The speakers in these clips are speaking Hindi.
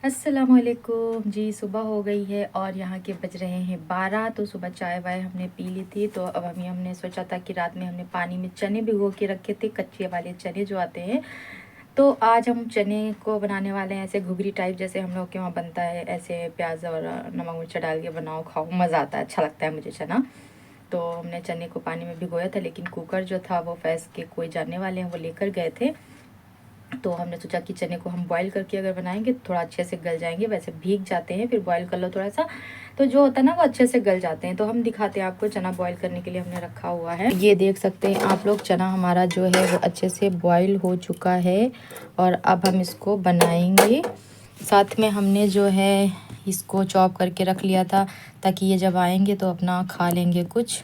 अस्सलामुअलैकुम जी। सुबह हो गई है और यहाँ के बज रहे हैं 12। तो सुबह चाय वाय हमने पी ली थी। तो अब हमने सोचा था कि रात में हमने पानी में चने भिगो के रखे थे, कच्चे वाले चने जो आते हैं। तो आज हम चने को बनाने वाले हैं ऐसे घुघरी टाइप, जैसे हम लोग के वहाँ बनता है। ऐसे प्याज और नमक मिर्च डाल के बनाओ, खाओ, मज़ा आता है, अच्छा लगता है मुझे चना। तो हमने चने को पानी में भिगोया था, लेकिन कुकर जो था वो फैज़ के कोई जानने वाले हैं वो लेकर गए थे। तो हमने सोचा कि चने को हम बॉईल करके अगर बनाएंगे तो थोड़ा अच्छे से गल जाएंगे। वैसे भीग जाते हैं, फिर बॉईल कर लो थोड़ा सा तो जो होता है ना वो अच्छे से गल जाते हैं। तो हम दिखाते हैं आपको। चना बॉईल करने के लिए हमने रखा हुआ है, ये देख सकते हैं आप लोग। चना हमारा जो है वो अच्छे से बॉईल हो चुका है और अब हम इसको बनाएंगे। साथ में हमने जो है इसको चॉप करके रख लिया था ताकि ये जब आएंगे तो अपना खा लेंगे कुछ।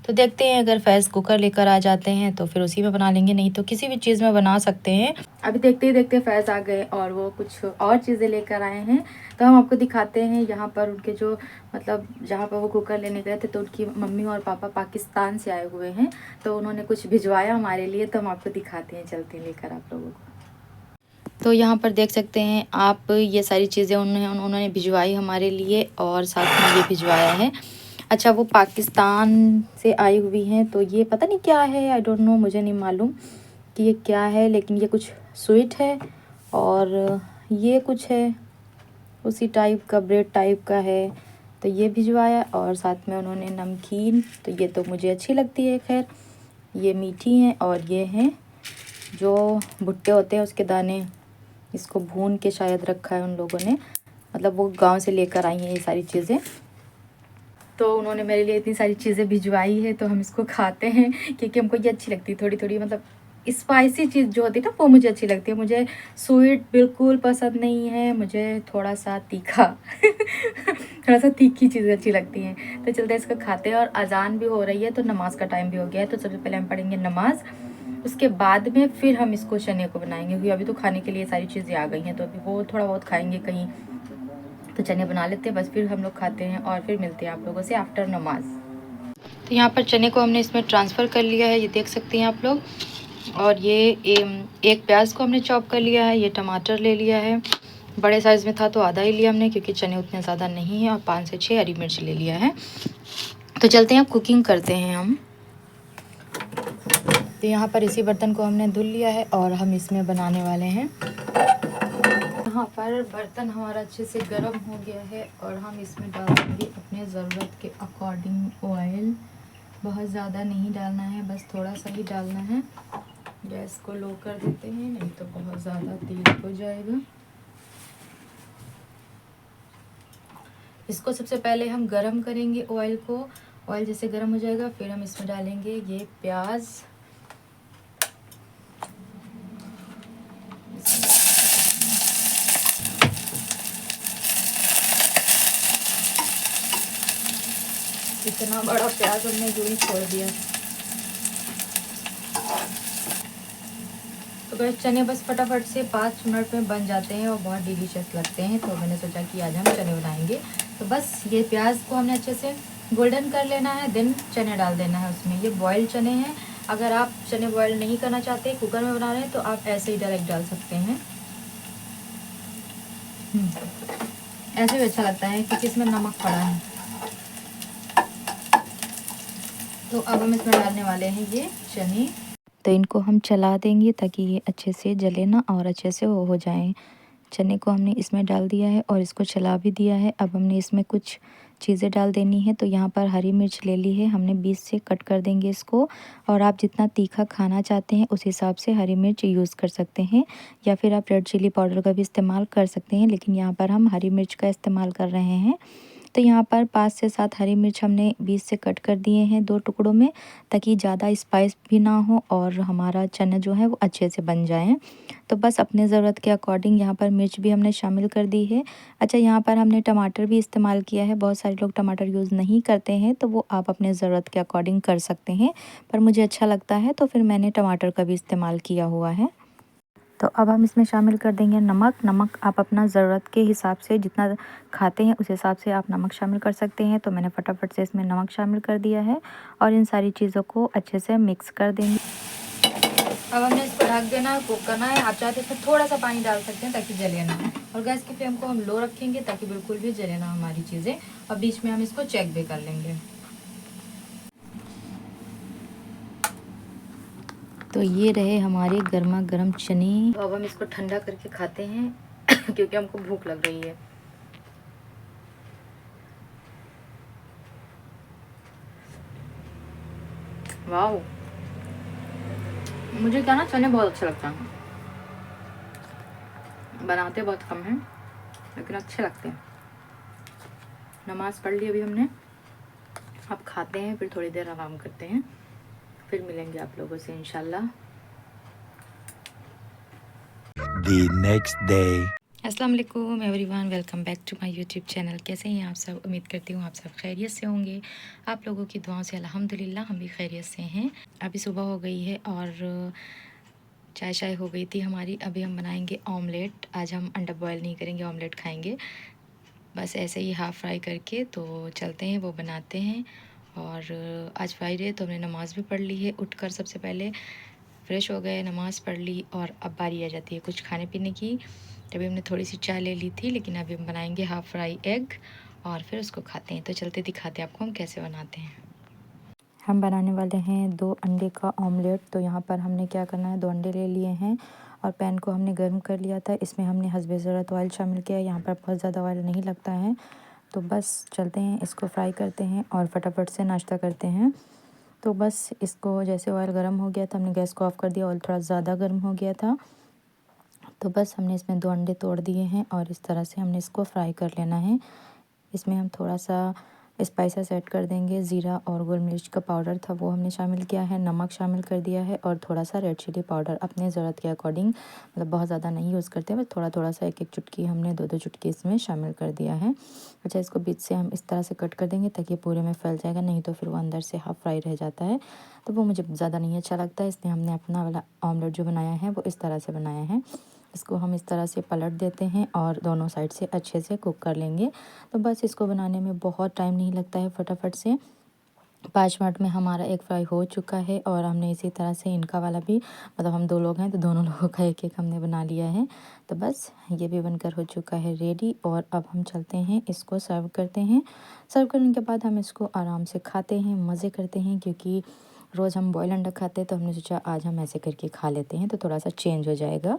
तो देखते हैं, अगर फैज़ कुकर लेकर आ जाते हैं तो फिर उसी में बना लेंगे, नहीं तो किसी भी चीज़ में बना सकते हैं। अभी देखते ही देखते फैज़ आ गए और वो कुछ और चीज़ें लेकर आए हैं। तो हम आपको दिखाते हैं यहाँ पर उनके जो मतलब जहाँ पर वो कुकर लेने गए थे तो उनकी मम्मी और पापा पाकिस्तान से आए हुए हैं। तो उन्होंने कुछ भिजवाया हमारे लिए, तो हम आपको दिखाते हैं, चलते हैं लेकर आप लोगों को। तो यहाँ पर देख सकते हैं आप, ये सारी चीज़ें उन्होंने भिजवाई हमारे लिए और साथ में ये भिजवाया है। अच्छा, वो पाकिस्तान से आई हुई हैं, तो ये पता नहीं क्या है, आई डोंट नो, मुझे नहीं मालूम कि ये क्या है, लेकिन ये कुछ स्वीट है और ये कुछ है उसी टाइप का, ब्रेड टाइप का है। तो ये भिजवाया और साथ में उन्होंने नमकीन, तो ये तो मुझे अच्छी लगती है, खैर ये मीठी हैं। और ये हैं जो भुट्टे होते हैं उसके दाने, इसको भून के शायद रखा है उन लोगों ने, मतलब वो गांव से लेकर आई हैं ये सारी चीज़ें। तो उन्होंने मेरे लिए इतनी सारी चीज़ें भिजवाई है, तो हम इसको खाते हैं क्योंकि हमको ये अच्छी लगती है। थोड़ी थोड़ी मतलब स्पाइसी चीज़ जो होती है ना वो मुझे अच्छी लगती है। मुझे स्वीट बिल्कुल पसंद नहीं है, मुझे थोड़ा सा तीखा थोड़ा सा तीखी चीज़ें अच्छी लगती हैं। तो चलते इसको खाते हैं। और अजान भी हो रही है तो नमाज का टाइम भी हो गया है। तो सबसे पहले हम पढ़ेंगे नमाज, उसके बाद में फिर हम इसको चने को बनाएंगे, क्योंकि अभी तो खाने के लिए सारी चीज़ें आ गई हैं। तो अभी वो थोड़ा बहुत खाएंगे कहीं, तो चने बना लेते हैं, बस फिर हम लोग खाते हैं और फिर मिलते हैं आप लोगों से आफ्टर नमाज। तो यहाँ पर चने को हमने इसमें ट्रांसफ़र कर लिया है, ये देख सकते हैं आप लोग। और ये एक प्याज को हमने चॉप कर लिया है, ये टमाटर ले लिया है, बड़े साइज़ में था तो आधा ही लिया हमने क्योंकि चने उतने ज़्यादा नहीं हैं, और 5 से 6 हरी मिर्च ले लिया है। तो चलते हैं, अब कुकिंग करते हैं हम। तो यहाँ पर इसी बर्तन को हमने धुल लिया है और हम इसमें बनाने वाले हैं। यहाँ पर बर्तन हमारा अच्छे से गर्म हो गया है और हम इसमें डालेंगे अपने ज़रूरत के अकॉर्डिंग ऑयल। बहुत ज़्यादा नहीं डालना है, बस थोड़ा सा ही डालना है। गैस को लो कर देते हैं, नहीं तो बहुत ज़्यादा तेल हो जाएगा। इसको सबसे पहले हम गरम करेंगे ऑयल को। ऑयल जैसे गरम हो जाएगा फिर हम इसमें डालेंगे ये प्याज। इतना बड़ा प्याज हमने यूं ही छोड़ दिया। तो बस चने बस फटाफट से 5 मिनट में बन जाते हैं और बहुत डिलीशियस लगते हैं। तो मैंने सोचा कि आज हम चने बनाएंगे। तो बस ये प्याज को हमने अच्छे से गोल्डन कर लेना है, देन चने डाल देना है उसमें। ये बॉयल चने हैं, अगर आप चने बॉयल नहीं करना चाहते, कुकर में बना रहे हैं, तो आप ऐसे ही डायरेक्ट डाल सकते हैं। ऐसे भी अच्छा लगता है क्योंकि इसमें नमक पड़ा है। तो अब हम इसमें डालने वाले हैं ये चने। तो इनको हम चला देंगे ताकि ये अच्छे से जले ना और अच्छे से वो हो जाएं। चने को हमने इसमें डाल दिया है और इसको चला भी दिया है। अब हमने इसमें कुछ चीज़ें डाल देनी है। तो यहाँ पर हरी मिर्च ले ली है हमने, 20 से कट कर देंगे इसको। और आप जितना तीखा खाना चाहते हैं उस हिसाब से हरी मिर्च यूज़ कर सकते हैं, या फिर आप रेड चिली पाउडर का भी इस्तेमाल कर सकते हैं, लेकिन यहाँ पर हम हरी मिर्च का इस्तेमाल कर रहे हैं। तो यहाँ पर 5 से 7 हरी मिर्च हमने 20 से कट कर दिए हैं 2 टुकड़ों में, ताकि ज़्यादा स्पाइस भी ना हो और हमारा चना जो है वो अच्छे से बन जाए। तो बस अपने ज़रूरत के अकॉर्डिंग यहाँ पर मिर्च भी हमने शामिल कर दी है। अच्छा, यहाँ पर हमने टमाटर भी इस्तेमाल किया है। बहुत सारे लोग टमाटर यूज़ नहीं करते हैं, तो वो आप अपने ज़रूरत के अकॉर्डिंग कर सकते हैं, पर मुझे अच्छा लगता है तो फिर मैंने टमाटर का भी इस्तेमाल किया हुआ है। तो अब हम इसमें शामिल कर देंगे नमक। नमक आप अपना ज़रूरत के हिसाब से, जितना खाते हैं उस हिसाब से आप नमक शामिल कर सकते हैं। तो मैंने फटाफट से इसमें नमक शामिल कर दिया है और इन सारी चीज़ों को अच्छे से मिक्स कर देंगे। अब हमने इसको ढक देना, कुक करना है। आप चाहते इसमें थोड़ा सा पानी डाल सकते हैं ताकि जले ना। और गैस की फ्लेम को हम लो रखेंगे ताकि बिल्कुल भी जले ना हमारी चीज़ें। और बीच में हम इसको चेक भी कर लेंगे। तो ये रहे हमारे गर्मा गर्म चने। तो अब हम इसको ठंडा करके खाते हैं क्योंकि हमको भूख लग रही है। वाह, मुझे क्या ना चने बहुत अच्छा लगता है। बनाते बहुत कम हैं लेकिन अच्छे लगते हैं। नमाज़ पढ़ ली अभी हमने, अब खाते हैं, फिर थोड़ी देर आराम करते हैं, फिर मिलेंगे आप लोगों से इंशाल्लाह। The next day. अस्सलाम वालेकुम everyone, welcome back to my YouTube channel. कैसे हैं आप सब? उम्मीद करती हूँ आप सब खैरियत से होंगे। आप लोगों की दुआओं से अल्हम्दुलिल्लाह हम भी खैरियत से हैं। अभी सुबह हो गई है और चाय शाय हो गई थी हमारी। अभी हम बनाएंगे ऑमलेट। आज हम अंडा बॉयल नहीं करेंगे, ऑमलेट खाएंगे बस ऐसे ही हाफ़ फ्राई करके। तो चलते हैं वो बनाते हैं। और आज फ्राइडे तो हमने नमाज़ भी पढ़ ली है। उठकर सबसे पहले फ़्रेश हो गए, नमाज़ पढ़ ली और अब बारी आ जाती है कुछ खाने पीने की। तभी हमने थोड़ी सी चाय ले ली थी, लेकिन अभी हम बनाएंगे हाफ़ फ्राई एग और फिर उसको खाते हैं। तो चलते दिखाते हैं आपको हम कैसे बनाते हैं। हम बनाने वाले हैं 2 अंडे का ऑमलेट। तो यहाँ पर हमने क्या करना है, 2 अंडे ले लिए हैं और पैन को हमने गर्म कर लिया था। इसमें हमने हस्बे ज़रूरत ऑयल शामिल किया है। यहाँ पर बहुत ज़्यादा ऑयल नहीं लगता है। तो बस चलते हैं, इसको फ्राई करते हैं और फटाफट से नाश्ता करते हैं। तो बस इसको जैसे ऑयल गर्म हो गया था, हमने गैस को ऑफ़ कर दिया। ऑयल थोड़ा ज़्यादा गर्म हो गया था, तो बस हमने इसमें 2 अंडे तोड़ दिए हैं और इस तरह से हमने इसको फ्राई कर लेना है। इसमें हम थोड़ा सा स्पाइसेस ऐड कर देंगे। ज़ीरा और गोल मिर्च का पाउडर था वो हमने शामिल किया है, नमक शामिल कर दिया है और थोड़ा सा रेड चिली पाउडर अपने ज़रूरत के अकॉर्डिंग, मतलब बहुत ज़्यादा नहीं यूज़ करते, बस थोड़ा थोड़ा सा एक एक चुटकी हमने 2-2 चुटकी इसमें शामिल कर दिया है। अच्छा, इसको बीच से हम इस तरह से कट कर देंगे ताकि पूरे में फैल जाएगा, नहीं तो फिर वो अंदर से हाफ फ्राई रह जाता है, तो वो मुझे ज़्यादा नहीं अच्छा लगता है। इसलिए हमने अपना वाला ऑमलेट जो बनाया है वो इस तरह से बनाया है। इसको हम इस तरह से पलट देते हैं और दोनों साइड से अच्छे से कुक कर लेंगे। तो बस इसको बनाने में बहुत टाइम नहीं लगता है, फटाफट से 5 मिनट में हमारा एग फ्राई हो चुका है। और हमने इसी तरह से इनका वाला भी, मतलब हम 2 लोग हैं तो दोनों लोगों का एक एक हमने बना लिया है। तो बस ये भी बनकर हो चुका है रेडी। और अब हम चलते हैं, इसको सर्व करते हैं। सर्व करने के बाद हम इसको आराम से खाते हैं, मज़े करते हैं, क्योंकि रोज़ हम बॉयल अंडा खाते हैं तो हमने सोचा आज हम ऐसे करके खा लेते हैं, तो थोड़ा सा चेंज हो जाएगा।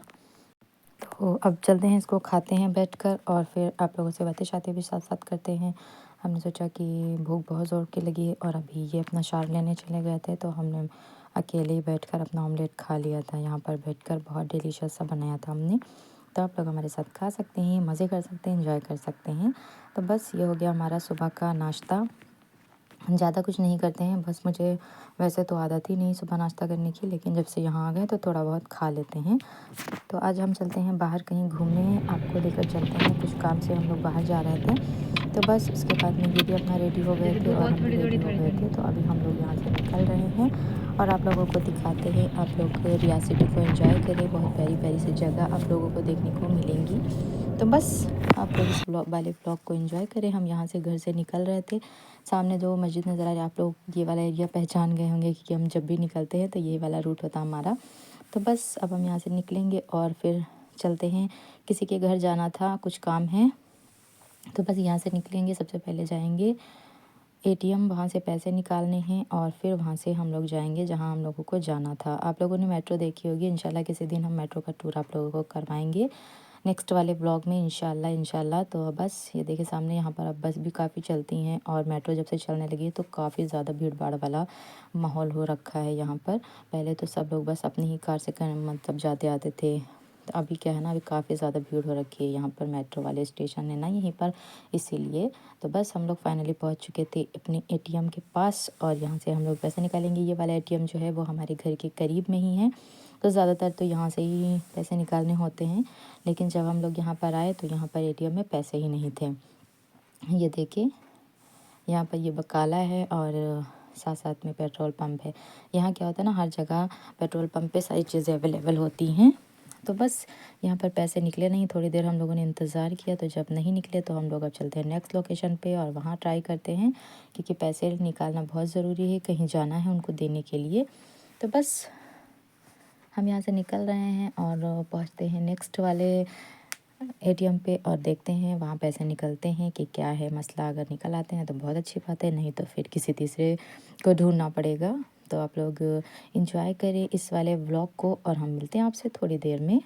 तो अब चलते हैं, इसको खाते हैं बैठकर और फिर आप लोगों से बातें शातें भी साथ साथ करते हैं। हमने सोचा कि भूख बहुत ज़ोर की लगी है और अभी ये अपना शार लेने चले गए थे, तो हमने अकेले ही बैठकर अपना ऑमलेट खा लिया था। यहाँ पर बैठकर बहुत डिलीशियस सा बनाया था हमने। तो आप लोग हमारे साथ खा सकते हैं, मज़े कर सकते हैं, एंजॉय कर सकते हैं। तो बस ये हो गया हमारा सुबह का नाश्ता। ज़्यादा कुछ नहीं करते हैं, बस मुझे वैसे तो आदत ही नहीं सुबह नाश्ता करने की, लेकिन जब से यहाँ आ गए तो थोड़ा बहुत खा लेते हैं। तो आज हम चलते हैं बाहर कहीं घूमने, आपको लेकर चलते हैं। कुछ काम से हम लोग बाहर जा रहे थे, तो बस उसके बाद में ये भी अपना रेडी हो गए थे और हम भी रेडी हो गए थे। तो अभी हम लोग यहाँ से निकल रहे हैं और आप लोगों को दिखाते हैं। आप लोग रियाज सिटी को एंजॉय करें, बहुत प्यारी प्यारी सी जगह आप लोगों को देखने को मिलेंगी। तो बस आप लोग इस ब्लॉग वाले ब्लॉग को एंजॉय करें। हम यहाँ से घर से निकल रहे थे, सामने जो मस्जिद नज़र आ रही है, आप लोग ये वाला एरिया पहचान गए होंगे, क्योंकि हम जब भी निकलते हैं तो ये वाला रूट होता हमारा। तो बस अब हम यहाँ से निकलेंगे और फिर चलते हैं। किसी के घर जाना था, कुछ काम है, तो बस यहाँ से निकलेंगे। सबसे पहले जाएंगे एटीएम, वहाँ से पैसे निकालने हैं और फिर वहाँ से हम लोग जाएंगे जहाँ हम लोगों को जाना था। आप लोगों ने मेट्रो देखी होगी, इंशाल्लाह किसी दिन हम मेट्रो का टूर आप लोगों को करवाएंगे नेक्स्ट वाले ब्लॉग में, इंशाल्लाह। तो बस ये देखिए सामने, यहाँ पर अब बस भी काफ़ी चलती हैं और मेट्रो जब से चलने लगी है तो काफ़ी ज़्यादा भीड़ भाड़ वाला माहौल हो रखा है यहाँ पर। पहले तो सब लोग बस अपनी ही कार से मतलब जाते आते थे, तो अभी क्या है ना, अभी काफ़ी ज़्यादा भीड़ हो रखी है यहाँ पर, मेट्रो वाले स्टेशन है ना यहीं पर, इसीलिए। तो बस हम लोग फाइनली पहुँच चुके थे अपने एटीएम के पास और यहाँ से हम लोग पैसे निकालेंगे। ये वाला एटीएम जो है वो हमारे घर के करीब में ही है, तो ज़्यादातर तो यहाँ से ही पैसे निकालने होते हैं। लेकिन जब हम लोग यहाँ पर आए तो यहाँ पर एटीएम में पैसे ही नहीं थे। ये देखिए यहाँ पर ये बकाला है और साथ साथ में पेट्रोल पंप है। यहाँ क्या होता है ना, हर जगह पेट्रोल पंप पे सारी चीज़ें अवेलेबल होती हैं। तो बस यहाँ पर पैसे निकले नहीं, थोड़ी देर हम लोगों ने इंतज़ार किया, तो जब नहीं निकले तो हम लोग अब चलते हैं नेक्स्ट लोकेशन पे और वहाँ ट्राई करते हैं, क्योंकि पैसे निकालना बहुत ज़रूरी है, कहीं जाना है उनको देने के लिए। तो बस हम यहाँ से निकल रहे हैं और पहुँचते हैं नेक्स्ट वाले एटीएम पे और देखते हैं वहाँ पैसे निकलते हैं कि क्या है मसला। अगर निकल आते हैं तो बहुत अच्छी बात है, नहीं तो फिर किसी तीसरे को ढूंढना पड़ेगा। तो आप लोग इंजॉय करें इस वाले व्लॉग को और हम मिलते हैं आपसे थोड़ी देर में।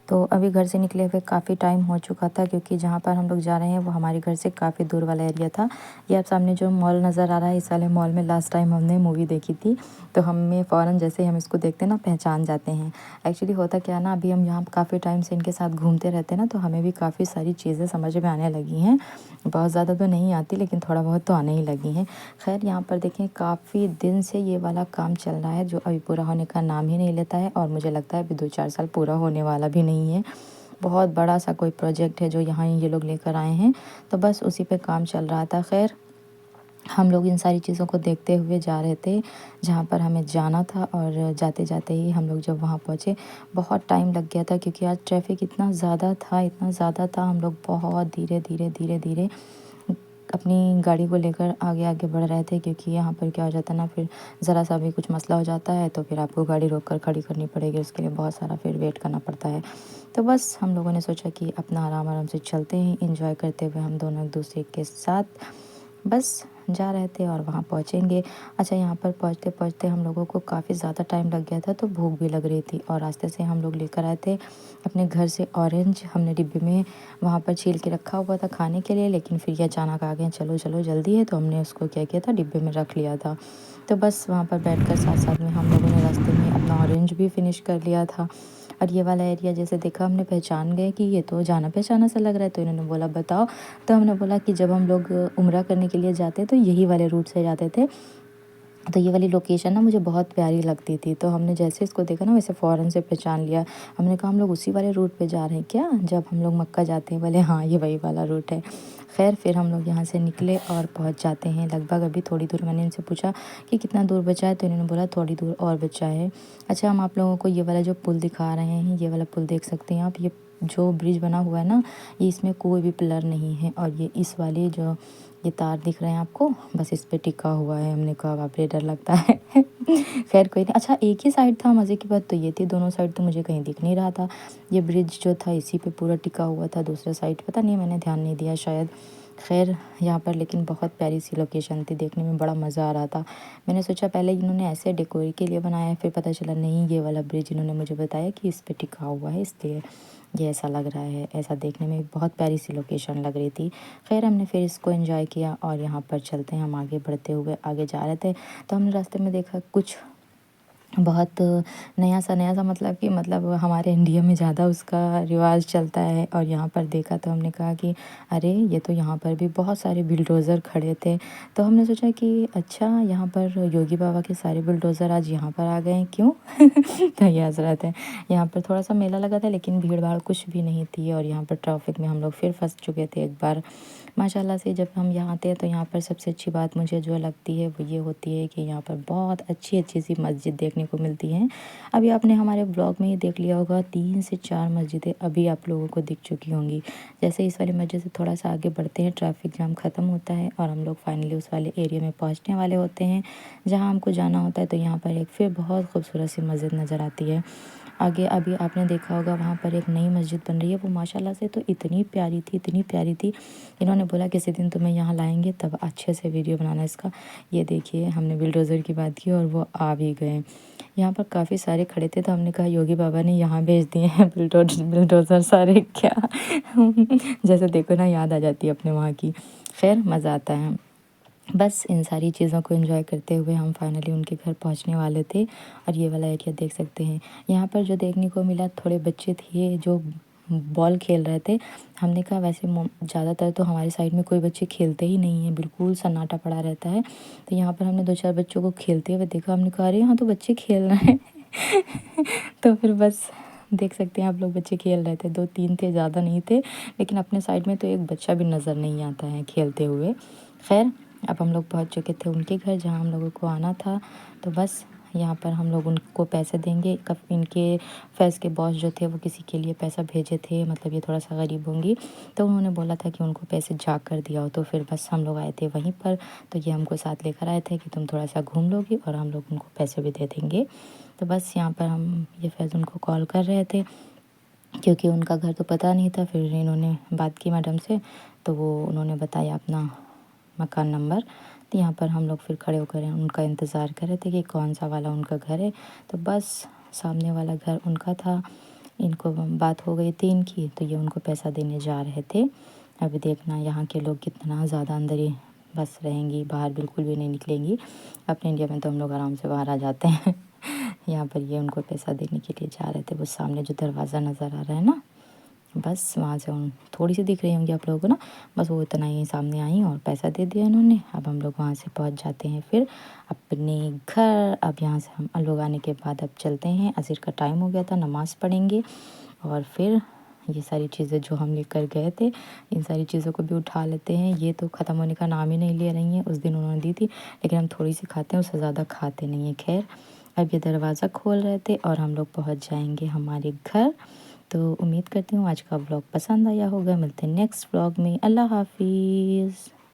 तो अभी घर से निकले हुए काफ़ी टाइम हो चुका था, क्योंकि जहाँ पर हम लोग जा रहे हैं वो हमारे घर से काफ़ी दूर वाला एरिया था। ये आप सामने जो मॉल नज़र आ रहा है, इस वाले मॉल में लास्ट टाइम हमने मूवी देखी थी। तो हमें फ़ौरन जैसे ही हम इसको देखते हैं ना, पहचान जाते हैं। एक्चुअली होता क्या है ना, अभी हम यहाँ काफ़ी टाइम से इनके साथ घूमते रहते हैं ना, तो हमें भी काफ़ी सारी चीज़ें समझ में आने लगी हैं। बहुत ज़्यादा तो नहीं आती, लेकिन थोड़ा बहुत तो आने ही लगी हैं। खैर, यहाँ पर देखें काफ़ी दिन से ये वाला काम चल रहा है, जो अभी पूरा होने का नाम ही नहीं लेता है, और मुझे लगता है अभी 2-4 साल पूरा होने वाला भी नहीं है। बहुत बड़ा सा कोई प्रोजेक्ट है जो यहाँ ये लोग लेकर आए हैं, तो बस उसी पे काम चल रहा था। खैर, हम लोग इन सारी चीज़ों को देखते हुए जा रहे थे जहाँ पर हमें जाना था, और जाते जाते ही हम लोग जब वहाँ पहुँचे, बहुत टाइम लग गया था, क्योंकि आज ट्रैफिक इतना ज़्यादा था। हम लोग बहुत धीरे धीरे अपनी गाड़ी को लेकर आगे आगे बढ़ रहे थे, क्योंकि यहाँ पर क्या हो जाता है ना, फिर ज़रा सा भी कुछ मसला हो जाता है तो फिर आपको गाड़ी रोक कर खड़ी करनी पड़ेगी, उसके लिए बहुत सारा फिर वेट करना पड़ता है। तो बस हम लोगों ने सोचा कि अपना आराम आराम से चलते हैं, इंजॉय करते हुए हम दोनों एक दूसरे के साथ। बस जा रहे थे और वहाँ पहुँचेंगे। अच्छा, यहाँ पर पहुँचते-पहुँचते हम लोगों को काफ़ी ज़्यादा टाइम लग गया था, तो भूख भी लग रही थी और रास्ते से हम लोग लेकर आए थे अपने घर से ऑरेंज। हमने डिब्बे में वहाँ पर छील के रखा हुआ था खाने के लिए, लेकिन फिर ये अचानक आ गए, चलो चलो जल्दी है, तो हमने उसको क्या किया था, डिब्बे में रख लिया था। तो बस वहाँ पर बैठकर साथ-साथ में हम लोगों ने रास्ते में अपना ऑरेंज भी फिनिश कर लिया था। और ये वाला एरिया जैसे देखा हमने, पहचान गए कि ये तो जाना-पहचाना सा लग रहा है, तो इन्होंने बोला बताओ। तो हमने बोला कि जब हम लोग उम्रा करने के लिए जाते तो यही वाले रूट से जाते थे। तो ये वाली लोकेशन ना मुझे बहुत प्यारी लगती थी, तो हमने जैसे इसको देखा ना वैसे फ़ौरन से पहचान लिया। हमने कहा हम लोग उसी वाले रूट पे जा रहे हैं क्या, जब हम लोग मक्का जाते हैं? बोले हाँ, ये वही वाला रूट है। ख़ैर फिर हम लोग यहाँ से निकले और पहुँच जाते हैं लगभग, अभी थोड़ी दूर। मैंने इनसे पूछा कि कितना दूर बचा है, तो इन्होंने बोला थोड़ी दूर और बचा है। अच्छा, हम आप लोगों को ये वाला जो पुल दिखा रहे हैं, ये वाला पुल देख सकते हैं आप। ये जो ब्रिज बना हुआ है ना, ये इसमें कोई भी पिलर नहीं है, और ये इस वाले जो ये तार दिख रहे हैं आपको, बस इस पे टिका हुआ है। हमने कहा बाप रे, डर लगता है। खैर कोई नहीं। अच्छा, एक ही साइड था, मज़े की बात तो ये थी, दोनों साइड तो मुझे कहीं दिख नहीं रहा था। ये ब्रिज जो था इसी पे पूरा टिका हुआ था, दूसरा साइड पता नहीं, मैंने ध्यान नहीं दिया शायद। खैर यहाँ पर लेकिन बहुत प्यारी सी लोकेशन थी, देखने में बड़ा मज़ा आ रहा था। मैंने सोचा पहले इन्होंने ऐसे डेकोर के लिए बनाया है, फिर पता चला नहीं, ये वाला ब्रिज इन्होंने मुझे बताया कि इस पे टिका हुआ है, इसलिए ये ऐसा लग रहा है। ऐसा देखने में बहुत प्यारी सी लोकेशन लग रही थी। खैर हमने फिर इसको एंजॉय किया और यहाँ पर चलते हैं, हम आगे बढ़ते हुए आगे जा रहे थे, तो हमने रास्ते में देखा कुछ बहुत नया सा मतलब हमारे इंडिया में ज़्यादा उसका रिवाज चलता है। और यहाँ पर देखा तो हमने कहा कि अरे, ये तो यहाँ पर भी बहुत सारे बुलडोज़र खड़े थे। तो हमने सोचा कि अच्छा, यहाँ पर योगी बाबा के सारे बुलडोज़र आज यहाँ पर आ गए हैं, क्यों? तो ये हँस रहे थे। यहाँ पर थोड़ा सा मेला लगा था, लेकिन भीड़ भाड़ कुछ भी नहीं थी, और यहाँ पर ट्रैफिक में हम लोग फिर फंस चुके थे एक बार। माशाल्लाह से जब हम यहाँ आते हैं तो यहाँ पर सबसे अच्छी बात मुझे जो लगती है वो ये होती है कि यहाँ पर बहुत अच्छी अच्छी सी मस्जिद देखने को मिलती हैं। अभी आपने हमारे ब्लॉग में ही देख लिया होगा, 3 से 4 मस्जिदें अभी आप लोगों को दिख चुकी होंगी। जैसे इस वाली मस्जिद से थोड़ा सा आगे बढ़ते हैं, ट्रैफिक जाम ख़त्म होता है और हम लोग फाइनली उस वाले एरिया में पहुँचने वाले होते हैं जहाँ हमको जाना होता है। तो यहाँ पर एक फिर बहुत खूबसूरत सी मस्जिद नज़र आती है। आगे अभी आपने देखा होगा वहाँ पर एक नई मस्जिद बन रही है, वो माशाल्लाह से तो इतनी प्यारी थी, इतनी प्यारी थी। इन्होंने बोला किसी दिन तुम्हें यहाँ लाएंगे, तब अच्छे से वीडियो बनाना इसका। ये देखिए, हमने बुलडोज़र की बात की और वो आ भी गए। यहाँ पर काफ़ी सारे खड़े थे, तो हमने कहा योगी बाबा ने यहाँ भेज दिए हैं बुलडोज़र सारे क्या। जैसे देखो ना, याद आ जाती है अपने वहाँ की। खैर मज़ा आता है। बस इन सारी चीज़ों को एंजॉय करते हुए हम फाइनली उनके घर पहुंचने वाले थे। और ये वाला एरिया देख सकते हैं। यहाँ पर जो देखने को मिला, थोड़े बच्चे थे जो बॉल खेल रहे थे। हमने कहा वैसे ज़्यादातर तो हमारे साइड में कोई बच्चे खेलते ही नहीं हैं, बिल्कुल सन्नाटा पड़ा रहता है। तो यहाँ पर हमने 2-4 बच्चों को खेलते हुए देखा। हमने कहा अरे, यहाँ तो बच्चे खेल रहे हैं। तो फिर बस देख सकते हैं आप लोग, बच्चे खेल रहे थे, 2-3 थे, ज़्यादा नहीं थे। लेकिन अपने साइड में तो एक बच्चा भी नज़र नहीं आता है खेलते हुए। खैर अब हम लोग पहुंच चुके थे उनके घर जहां हम लोगों को आना था। तो बस यहाँ पर हम लोग उनको पैसे देंगे। कब इनके फैज़ के बॉस जो थे वो किसी के लिए पैसा भेजे थे, मतलब ये थोड़ा सा गरीब होंगी, तो उन्होंने बोला था कि उनको पैसे जा कर दिया हो। तो फिर बस हम लोग आए थे वहीं पर, तो ये हमको साथ लेकर आए थे कि तुम थोड़ा सा घूम लोगी और हम लोग उनको पैसे भी दे देंगे। तो बस यहाँ पर हम ये फैज़ उनको कॉल कर रहे थे, क्योंकि उनका घर तो पता नहीं था। फिर इन्होंने बात की मैडम से, तो वो उन्होंने बताया अपना मकान नंबर। तो यहाँ पर हम लोग फिर खड़े होकर उनका इंतज़ार कर रहे थे कि कौन सा वाला उनका घर है। तो बस सामने वाला घर उनका था। इनको बात हो गई थी इनकी, तो ये उनको पैसा देने जा रहे थे। अभी देखना यहाँ के लोग कितना ज़्यादा अंदर ही बस रहेंगी, बाहर बिल्कुल भी नहीं निकलेंगी। अपने इंडिया में तो हम लोग आराम से बाहर आ जाते हैं। यहाँ पर ये उनको पैसा देने के लिए जा रहे थे। वो सामने जो दरवाज़ा नज़र आ रहा है ना, बस वहाँ से उन थोड़ी सी दिख रही होंगी आप लोगों को ना, बस वो इतना ही सामने आई और पैसा दे दिया इन्होंने। अब हम लोग वहाँ से पहुँच जाते हैं फिर अपने घर। अब यहाँ से हम लोग आने के बाद अब चलते हैं, असर का टाइम हो गया था, नमाज़ पढ़ेंगे और फिर ये सारी चीज़ें जो हम लेकर गए थे, इन सारी चीज़ों को भी उठा लेते हैं। ये तो ख़त्म होने का नाम ही नहीं ले रही हैं। उस दिन उन्होंने दी थी, लेकिन हम थोड़ी सी खाते हैं, उससे ज़्यादा खाते नहीं हैं। खैर अब ये दरवाज़ा खोल रहे थे और हम लोग पहुँच जाएंगे हमारे घर। तो उम्मीद करती हूँ आज का व्लॉग पसंद आया होगा। मिलते हैं नेक्स्ट व्लॉग में। अल्लाह हाफिज़।